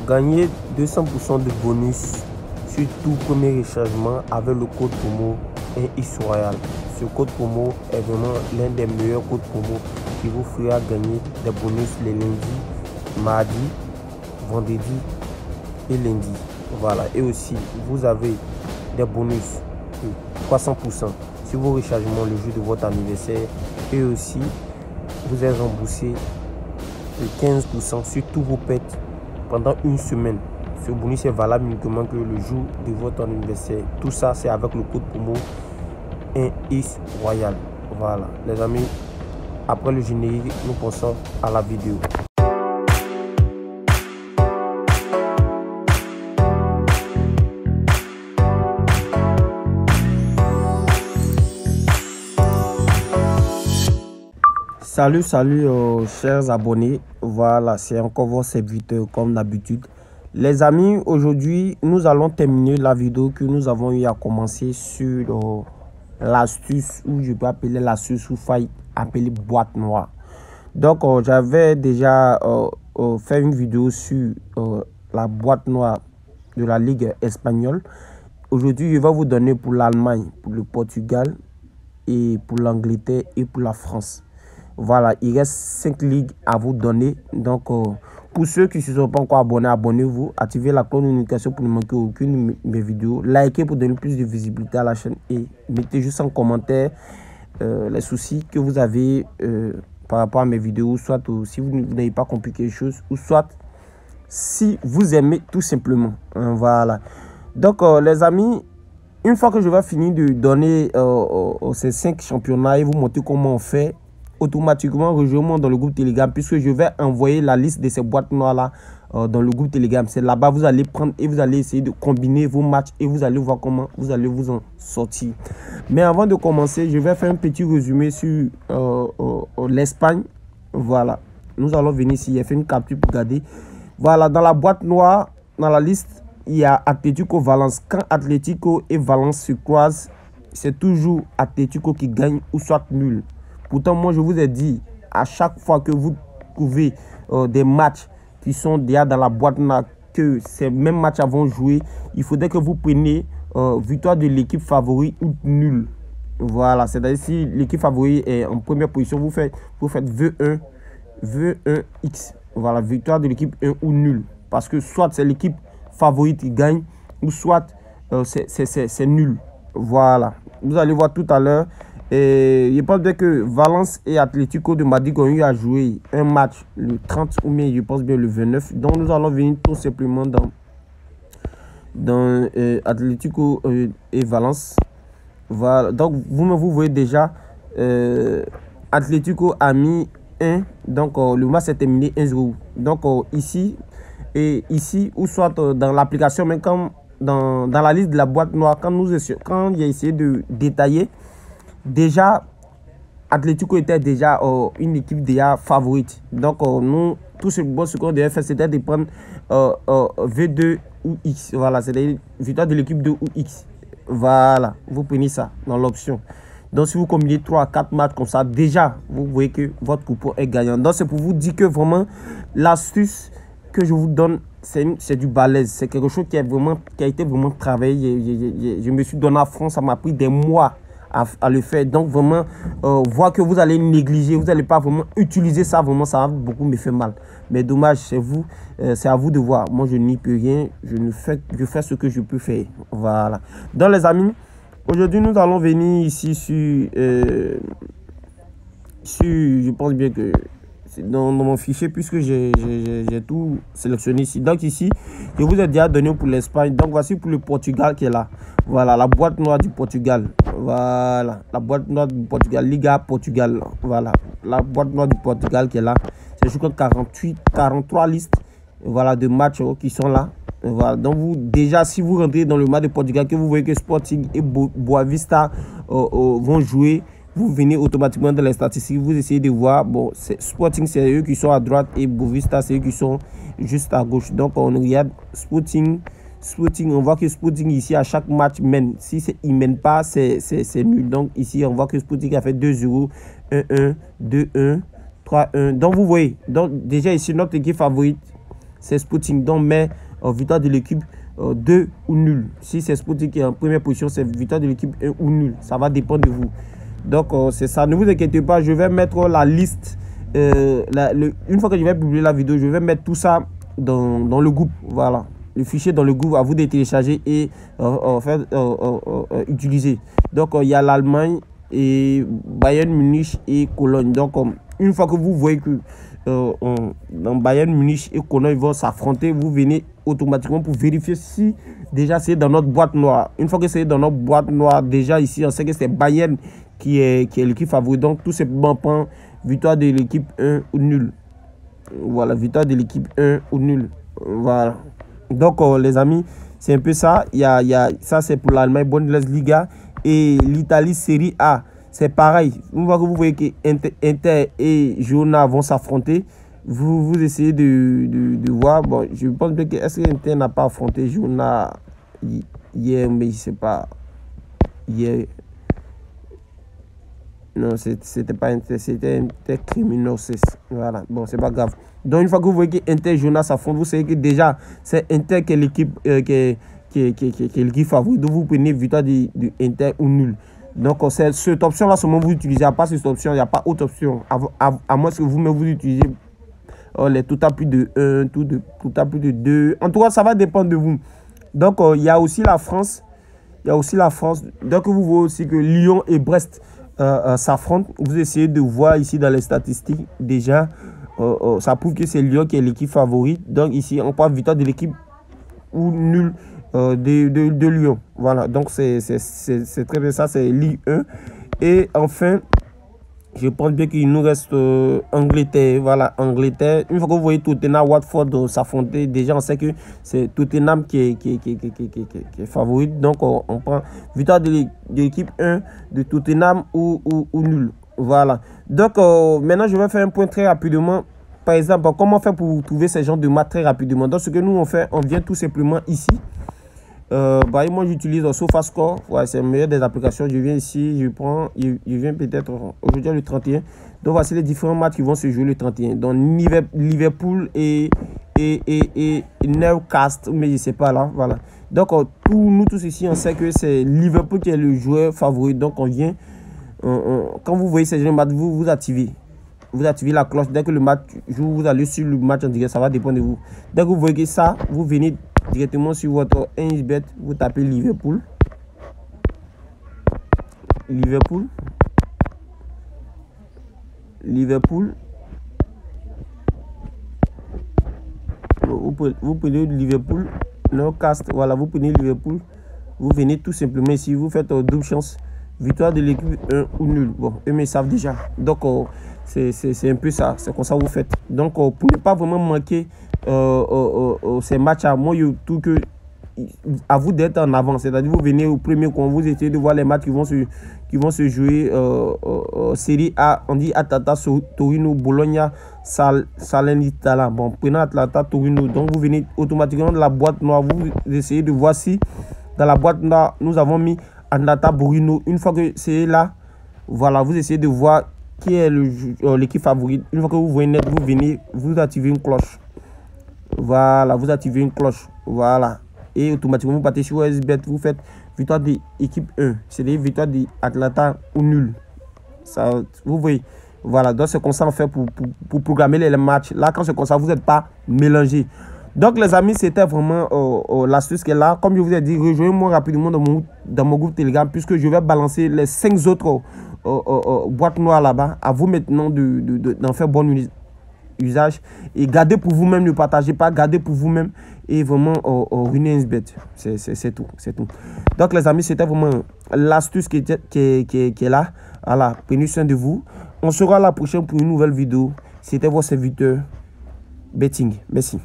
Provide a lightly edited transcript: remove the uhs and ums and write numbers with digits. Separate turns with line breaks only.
Gagnez 200% de bonus sur tout premier rechargement avec le code promo 1x Royal. Ce code promo est vraiment l'un des meilleurs codes promo qui vous fera gagner des bonus les lundis, mardi, vendredi et lundi. Voilà. Et aussi, vous avez des bonus de 300% sur vos rechargements le jour de votre anniversaire. Et aussi, vous êtes remboursé de 15% sur tous vos pets pendant une semaine. Ce bonus est valable uniquement que le jour de votre anniversaire. Tout ça, c'est avec le code promo 1x Royal. Voilà, les amis, après le générique, nous passons à la vidéo. Salut, chers abonnés. Voilà, c'est encore votre serviteur comme d'habitude. Les amis, aujourd'hui, nous allons terminer la vidéo que nous avons eu à commencer sur l'astuce, ou je peux appeler l'astuce ou faille appeler boîte noire. Donc, j'avais déjà fait une vidéo sur la boîte noire de la Ligue espagnole. Aujourd'hui, je vais vous donner pour l'Allemagne, pour le Portugal, et pour l'Angleterre et pour la France. Voilà, il reste 5 ligues à vous donner. Donc, pour ceux qui ne se sont pas encore abonnés, abonnez-vous. Activez la cloche de notification pour ne manquer aucune de mes vidéos. Likez pour donner plus de visibilité à la chaîne. Et mettez juste en commentaire les soucis que vous avez par rapport à mes vidéos. Soit si vous n'avez pas compris quelque chose. Ou soit si vous aimez tout simplement. Voilà. Donc, les amis, une fois que je vais finir de donner ces 5 championnats et vous montrer comment on fait, automatiquement rejoignez-moi dans le groupe Telegram, puisque je vais envoyer la liste de ces boîtes noires là dans le groupe Telegram. C'est là-bas vous allez prendre et vous allez essayer de combiner vos matchs et vous allez voir comment vous allez vous en sortir. Mais avant de commencer, je vais faire un petit résumé sur l'Espagne. Voilà, nous allons venir ici. J'ai fait une capture pour regarder. Voilà, dans la boîte noire, dans la liste, il y a Atlético Valence. Quand Atlético et Valence se croisent, c'est toujours Atlético qui gagne ou soit nul. Pourtant, moi, je vous ai dit, à chaque fois que vous trouvez des matchs qui sont déjà dans la boîte noire, que ces mêmes matchs vont jouer, il faudrait que vous preniez victoire de l'équipe favorite ou nul. Voilà, c'est-à-dire si l'équipe favorite est en première position, vous faites V1, V1X. Voilà, victoire de l'équipe 1 ou nul. Parce que soit c'est l'équipe favorite qui gagne, ou soit c'est nul. Voilà, vous allez voir tout à l'heure. Et je pense bien que Valence et Atlético de Madrid ont eu à jouer un match le 30 ou bien je pense bien le 29. Donc nous allons venir tout simplement dans Atlético et Valence. Voilà. Donc vous voyez déjà, Atlético a mis 1. Donc le match est terminé 1-0. Donc ici ou soit dans l'application, mais comme dans la liste de la boîte noire, quand j'ai essayé de détailler, déjà, Atlético était déjà une équipe déjà favorite. Donc, nous, tout ce qu'on devait faire, c'était de prendre V2 ou X. Voilà, c'est-à-dire victoire de l'équipe 2 ou X. Voilà, vous prenez ça dans l'option. Donc, si vous combinez 3 à 4 matchs comme ça, déjà, vous voyez que votre coupon est gagnant. Donc, c'est pour vous dire que vraiment, l'astuce que je vous donne, c'est du balèze. C'est quelque chose qui a été vraiment travaillé. Je me suis donné à fond, ça m'a pris des mois à le faire. Donc vraiment voir que vous allez négliger, vous n'allez pas vraiment utiliser ça, vraiment ça va beaucoup me faire mal. Mais dommage, c'est vous, c'est à vous de voir. Moi je n'y peux rien, je fais ce que je peux faire. Voilà. Donc les amis, aujourd'hui nous allons venir ici sur je pense bien que c'est dans mon fichier, puisque j'ai tout sélectionné ici. Donc ici, je vous ai déjà donné pour l'Espagne. Donc voici pour le Portugal qui est là. Voilà, la boîte noire du Portugal. Voilà, la boîte noire du Portugal, Liga Portugal. Voilà, la boîte noire du Portugal qui est là. C'est je crois 43 listes, voilà, de matchs qui sont là. Voilà, donc vous, déjà, si vous rentrez dans le match de Portugal, que vous voyez que Sporting et Boavista vont jouer, vous venez automatiquement dans les statistiques, vous essayez de voir, bon, Sporting c'est eux qui sont à droite et Boavista c'est eux qui sont juste à gauche. Donc on regarde Sporting, on voit que Sporting ici à chaque match mène. Si il ne mène pas, c'est nul. Donc ici on voit que Sporting a fait 2-0, 1-1, 2-1, 3-1. Donc vous voyez, donc déjà ici notre équipe favorite c'est Sporting. Donc, mais victoire de l'équipe 2 ou nul. Si c'est Sporting qui est en première position, c'est victoire de l'équipe 1 ou nul. Ça va dépendre de vous. Donc, c'est ça. Ne vous inquiétez pas, je vais mettre la liste. Une fois que je vais publier la vidéo, je vais mettre tout ça dans le groupe. Voilà. Le fichier dans le groupe, à vous de télécharger et utiliser. Donc, il y a l'Allemagne et Bayern Munich et Cologne. Donc, une fois que vous voyez que dans Bayern Munich et Cologne vont s'affronter, vous venez automatiquement pour vérifier si déjà c'est dans notre boîte noire. Une fois que c'est dans notre boîte noire, déjà ici, on sait que c'est Bayern qui est l'équipe favorite. Donc, tout simplement, prend victoire de l'équipe 1 ou nul. Voilà, victoire de l'équipe 1 ou nul. Voilà. Donc, les amis, c'est un peu ça. Ça, c'est pour l'Allemagne, Bundesliga. Et l'Italie, Série A. C'est pareil. Une fois que vous voyez que Inter et Girona vont s'affronter, vous essayez de voir. Bon, je pense que est-ce que Inter n'a pas affronté Girona hier, mais je ne sais pas. Hier. Non, c'était pas Inter, c'était Inter Criminaux. Voilà, bon, c'est pas grave. Donc, une fois que vous voyez que Inter et Girona s'affrontent, vous savez que déjà, c'est Inter qui est l'équipe qui est l'équipe favorite. Donc, vous prenez victoire de Inter ou nul. Donc, c'est cette option-là, seulement vous utilisez. À part cette option, il n'y a pas autre option. À moins que vous-même vous utilisez les tout à plus de 1, tout à plus de 2. En tout cas, ça va dépendre de vous. Donc, il y a aussi la France. Il y a aussi la France. Donc, vous voyez aussi que Lyon et Brest s'affrontent. Vous essayez de voir ici dans les statistiques. Déjà, ça prouve que c'est Lyon qui est l'équipe favorite. Donc, ici, on parle victoire de l'équipe ou nul de Lyon. Voilà, donc c'est très bien ça, c'est Ligue 1. Et enfin, je pense bien qu'il nous reste Angleterre. Voilà, Angleterre. Une fois que vous voyez Tottenham, Watford s'affronter, déjà on sait que c'est Tottenham qui est favorite. Donc on prend victoire de l'équipe 1 de Tottenham ou nul. Voilà. Donc maintenant je vais faire un point très rapidement. Par exemple, comment faire pour trouver ces genres de maths très rapidement. Donc ce que nous on fait, on vient tout simplement ici. Moi j'utilise SofaScore, ouais, c'est la meilleure des applications. Je viens ici, je viens peut-être aujourd'hui le 31. Donc voici les différents matchs qui vont se jouer le 31. Donc Liverpool et Newcastle, mais je sais pas là, voilà. Donc nous tous ici on sait que c'est Liverpool qui est le joueur favori. Donc on vient, quand vous voyez ces jeux de matchs, vous activez. Vous activez la cloche. Dès que le match joue, vous allez sur le match en direct, ça va dépendre de vous. Dès que vous voyez ça, vous venez directement sur votre 1xBet, vous tapez Liverpool. Vous prenez Liverpool, Newcastle, voilà, vous prenez Liverpool. Vous venez tout simplement ici, vous faites double chance. Victoire de l'équipe 1 ou nul. Bon, eux mais ils savent déjà. Donc, c'est un peu ça. C'est comme ça que vous faites. Donc, pour ne pas vraiment manquer ces matchs, à moi, tout que à vous d'être en avant. C'est-à-dire, vous venez au premier coin, vous essayez de voir les matchs qui vont se jouer. Série A, on dit Atalanta, Torino, Bologna, Salernitana. Bon, prenez Atalanta, Torino. Donc, vous venez automatiquement de la boîte noire. Vous essayez de voir si dans la boîte noire, nous avons mis Atalanta, Torino. Une fois que c'est là, voilà, vous essayez de voir qui est l'équipe favorite. Une fois que vous voyez net, vous venez, vous activez une cloche. Voilà, vous activez une cloche. Voilà. Et automatiquement, vous partez sur SBet, vous faites victoire de l'équipe 1. C'est-à-dire victoire d'Atlanta ou nul. Ça, vous voyez. Voilà, donc c'est comme ça on fait pour programmer les matchs. Là, quand c'est comme ça, vous n'êtes pas mélangé. Donc, les amis, c'était vraiment l'astuce qui est là. Comme je vous ai dit, rejoignez-moi rapidement dans mon groupe Telegram, puisque je vais balancer les 5 autres boîtes noires là-bas. À vous maintenant d'en faire bon usage. Et gardez pour vous-même, ne partagez pas, gardez pour vous-même. Et vraiment, RuneXBet. C'est tout. Donc, les amis, c'était vraiment l'astuce qui est là. Voilà, prenez soin de vous. On sera la prochaine pour une nouvelle vidéo. C'était votre serviteur Betting. Merci.